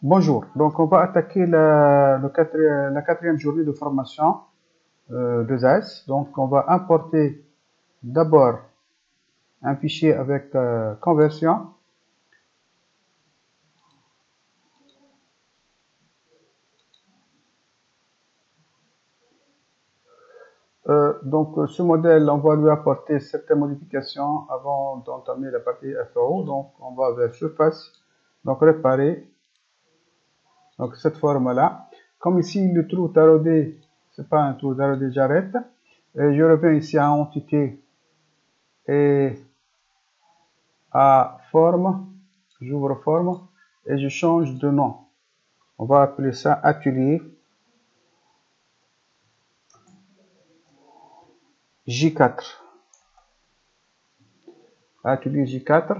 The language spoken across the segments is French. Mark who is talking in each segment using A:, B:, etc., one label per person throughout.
A: Bonjour, donc on va attaquer la quatrième journée de formation de ZAS. Donc on va importer d'abord un fichier avec conversion. Ce modèle, on va lui apporter certaines modifications avant d'entamer la partie FAO. Donc on va vers surface, donc réparer, donc cette forme-là. Comme ici le trou taraudé, c'est pas un trou taraudé, j'arrête. Et je reviens ici à entité et à forme, j'ouvre forme et je change de nom. On va appeler ça atelier J4. Atelier J4.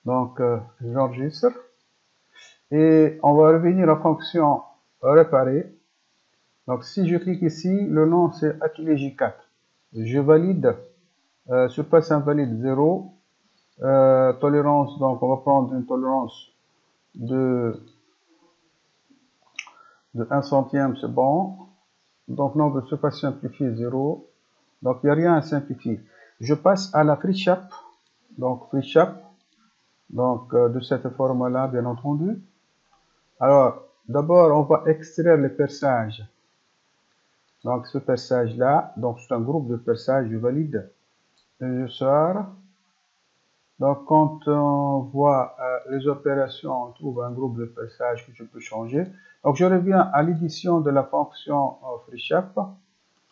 A: Donc j'enregistre et on va revenir à la fonction réparer. Donc si je clique ici, le nom c'est atelier J4. Je valide, surface invalide 0. Tolérance, donc on va prendre une tolérance de 1 centième, c'est bon. Donc nombre de surface simplifié 0. Donc il n'y a rien à simplifier. Je passe à la FreeShap. Donc FreeShap, donc de cette forme-là, bien entendu. Alors d'abord on va extraire le perçage. Donc ce perçage-là, donc c'est un groupe de perçage, je valide. Et je sors. Donc quand on voit les opérations, on trouve un groupe de perçage que je peux changer. Donc je reviens à l'édition de la fonction FreeShap.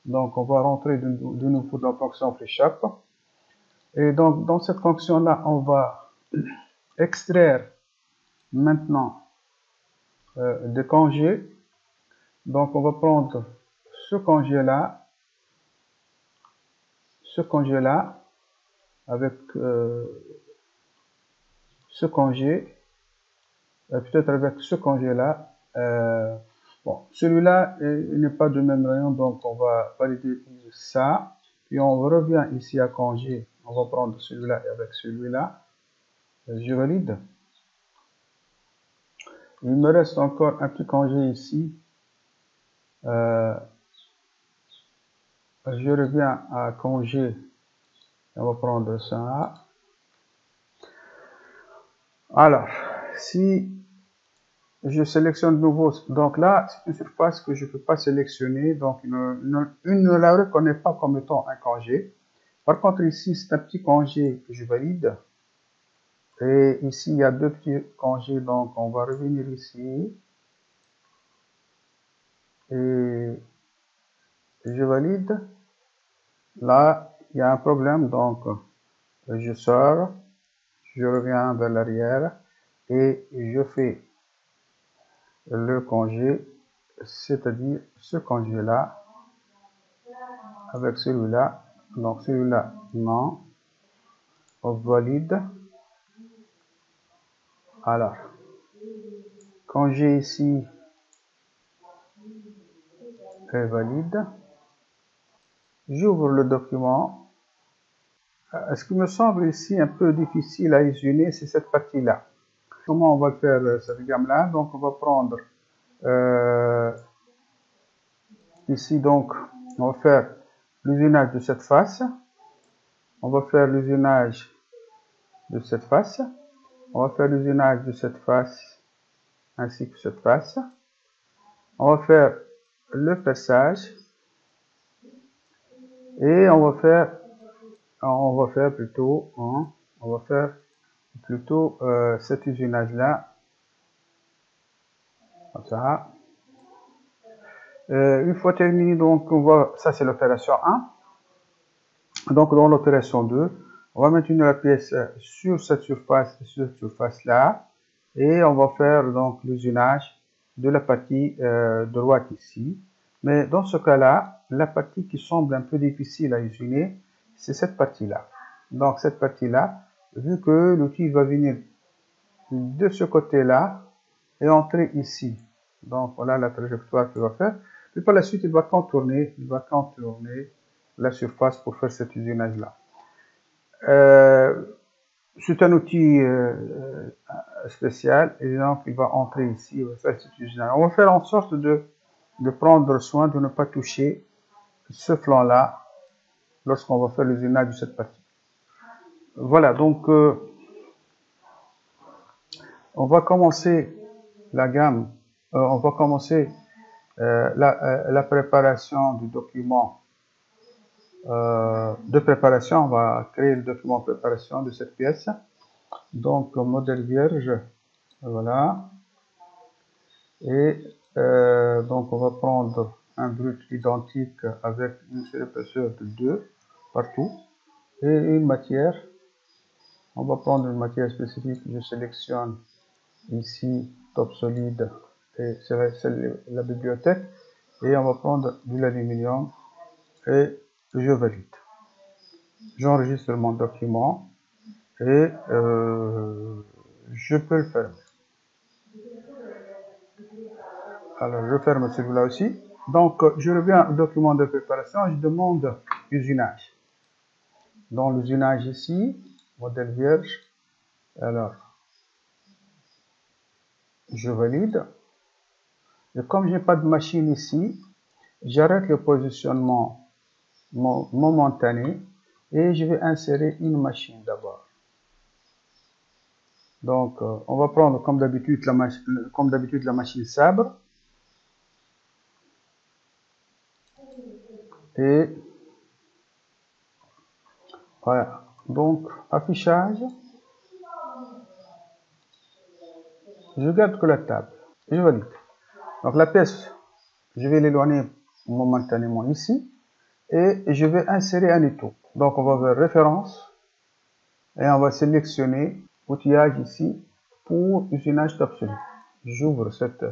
A: Donc on va rentrer de nouveau dans la fonction FreeShap. Et donc dans cette fonction-là, on va extraire maintenant des congés. Donc on va prendre ce congé-là avec ce congé, peut-être avec ce congé-là. Bon, celui-là, il n'est pas de même rayon, donc on va valider ça. Puis on revient ici à congé. On va prendre celui-là et avec celui-là. Je valide. Il me reste encore un petit congé ici. Je reviens à congé. On va prendre ça. Alors, si je sélectionne de nouveau, donc là, c'est une surface que je ne peux pas sélectionner, donc il ne la reconnaît pas comme étant un congé. Par contre, ici, c'est un petit congé que je valide. Et ici, il y a deux petits congés, donc on va revenir ici. Et je valide. Là, il y a un problème, donc je sors, je reviens vers l'arrière et je fais le congé, c'est-à-dire ce congé-là avec celui-là. Donc celui-là, non. On valide. Alors, congé ici est valide. J'ouvre le document. Ce qui me semble ici un peu difficile à isoler, c'est cette partie-là. Comment on va faire cette gamme-là? Donc, on va prendre ici, donc, on va faire l'usinage de cette face. On va faire l'usinage de cette face. On va faire l'usinage de cette face ainsi que cette face. On va faire le perçage et on va faire plutôt cet usinage là comme ça. Une fois terminé, donc ça c'est l'opération 1. Donc dans l'opération 2, on va maintenir la pièce sur cette surface là et on va faire donc l'usinage de la partie droite ici. Mais dans ce cas-là, la partie qui semble un peu difficile à usiner, c'est cette partie-là. Donc cette partie-là, vu que l'outil va venir de ce côté-là et entrer ici. Donc voilà la trajectoire qu'il va faire. Puis par la suite, il va contourner la surface pour faire cet usinage-là. C'est un outil spécial, et donc il va entrer ici, on va faire cet usinage. On va faire en sorte de prendre soin de ne pas toucher ce flanc-là lorsqu'on va faire l'usinage de cette partie. Voilà, donc on va commencer la gamme, on va commencer la préparation du document de préparation. On va créer le document de préparation de cette pièce. Donc, modèle vierge, voilà. Et donc, on va prendre un brut identique avec une seule épaisseur de 2 partout. Et une matière. On va prendre une matière spécifique. Je sélectionne ici top solide et c'est la bibliothèque. Et on va prendre de l'aluminium et je valide. J'enregistre mon document et je peux le fermer. Alors, je ferme celui-là aussi. Donc, je reviens au document de préparation. Je demande usinage. Dans l'usinage ici, modèle vierge. Alors, je valide. Et comme je n'ai pas de machine ici, j'arrête le positionnement momentané et je vais insérer une machine d'abord. Donc, on va prendre comme d'habitude la machine sabre. Et voilà. Donc, affichage. Je garde que la table. Je valide. Donc, la pièce, je vais l'éloigner momentanément ici. Et je vais insérer un étau. Donc, on va vers référence. Et on va sélectionner outillage ici pour usinage absolu. J'ouvre cette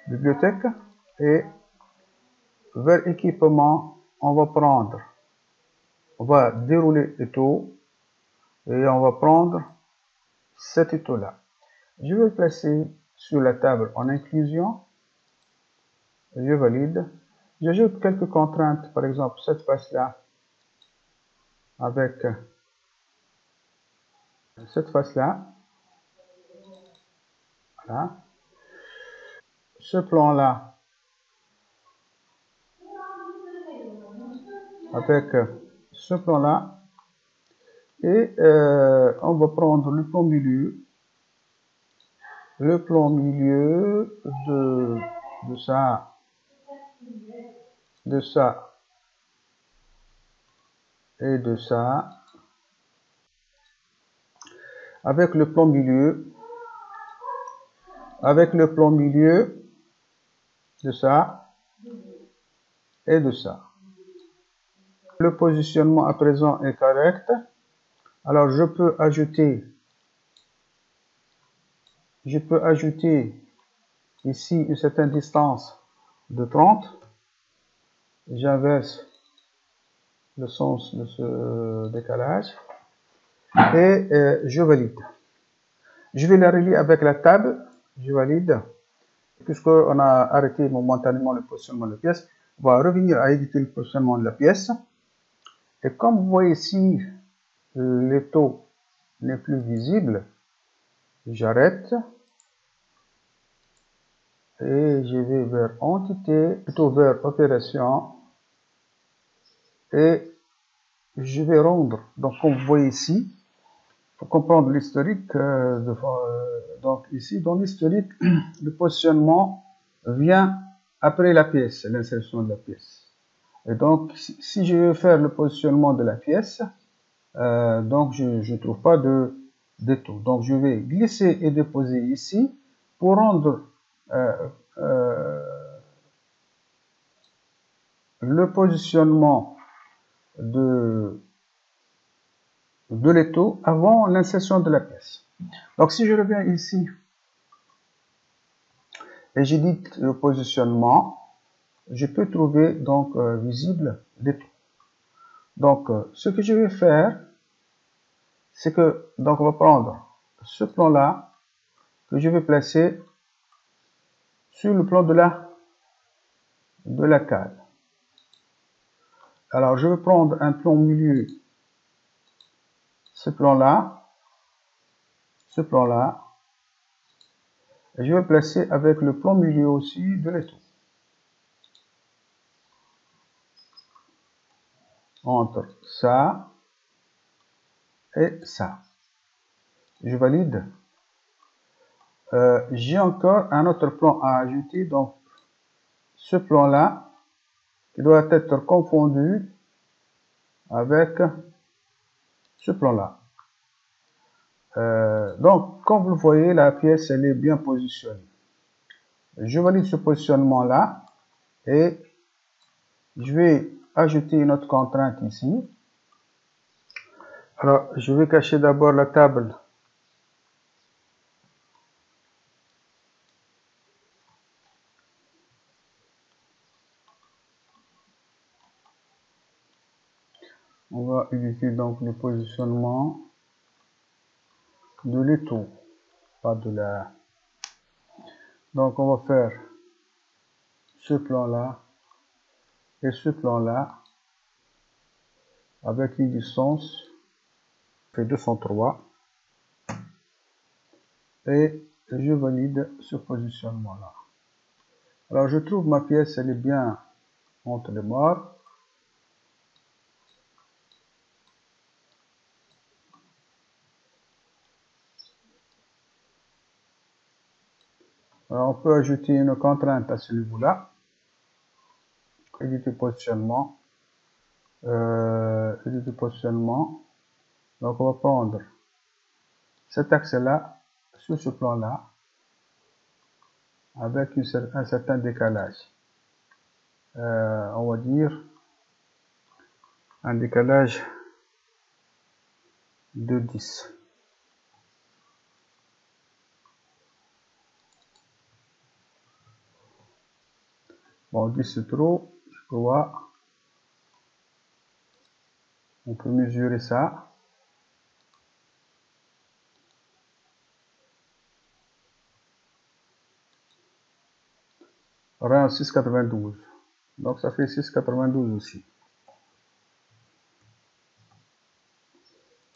A: bibliothèque et vers équipement, on va dérouler l'étau et on va prendre cet étau-là. Je vais le placer sur la table en inclusion. Je valide. J'ajoute quelques contraintes, par exemple cette face-là avec cette face-là. Voilà. Ce plan-là avec ce plan-là. Et on va prendre le plan milieu. Le plan milieu de ça et de ça. Avec le plan milieu de ça et de ça. Le positionnement à présent est correct. Alors je peux ajouter ici une certaine distance de 30. J'inverse le sens de ce décalage et je valide. Je vais la relier avec la table. Je valide. Puisqu'on a arrêté momentanément le positionnement de la pièce, on va revenir à éditer le positionnement de la pièce. Et comme vous voyez ici, l'étau n'est plus visible, j'arrête et je vais vers entité, plutôt vers opération et je vais rendre. Donc comme vous voyez ici, il faut comprendre l'historique. Donc ici, dans l'historique, le positionnement vient après la pièce, l'insertion de la pièce. Et donc, si je veux faire le positionnement de la pièce, donc je ne trouve pas d'étau. Donc, je vais glisser et déposer ici pour rendre le positionnement de l'étau avant l'insertion de la pièce. Donc, si je reviens ici et j'édite le positionnement, je peux trouver donc visible l'étau. Donc, ce que je vais faire, c'est que, donc on va prendre ce plan-là, que je vais placer sur le plan de la cale. Alors, je vais prendre un plan milieu, ce plan-là, Et je vais placer avec le plan milieu aussi de l'étau. Entre ça et ça. Je valide. J'ai encore un autre plan à ajouter, donc ce plan-là qui doit être confondu avec ce plan-là. Donc, comme vous le voyez, la pièce elle est bien positionnée. Je valide ce positionnement-là et je vais ajouter une autre contrainte ici. Alors, je vais cacher d'abord la table. On va éviter donc le positionnement de l'étau, pas de la... Donc, on va faire ce plan-là et ce plan-là avec une distance de 203 et je valide ce positionnement-là. Alors, je trouve ma pièce, elle est bien entre les bords. Alors, on peut ajouter une contrainte à ce niveau-là. Éditer positionnement. Éditer positionnement. Donc, on va prendre cet axe-là sur ce plan-là avec un certain décalage. On va dire un décalage de 10. Bon, 10 c'est trop, je crois. On peut mesurer ça. Rang 6,92. Donc ça fait 6,92 aussi.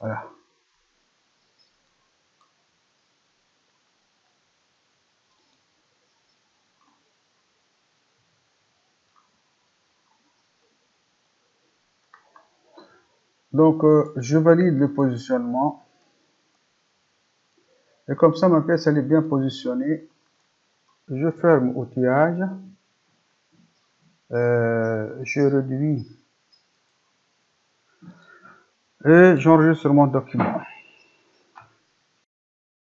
A: Voilà. Donc je valide le positionnement. Et comme ça ma pièce elle est bien positionnée. Je ferme outillage. Je réduis. Et j'enregistre mon document.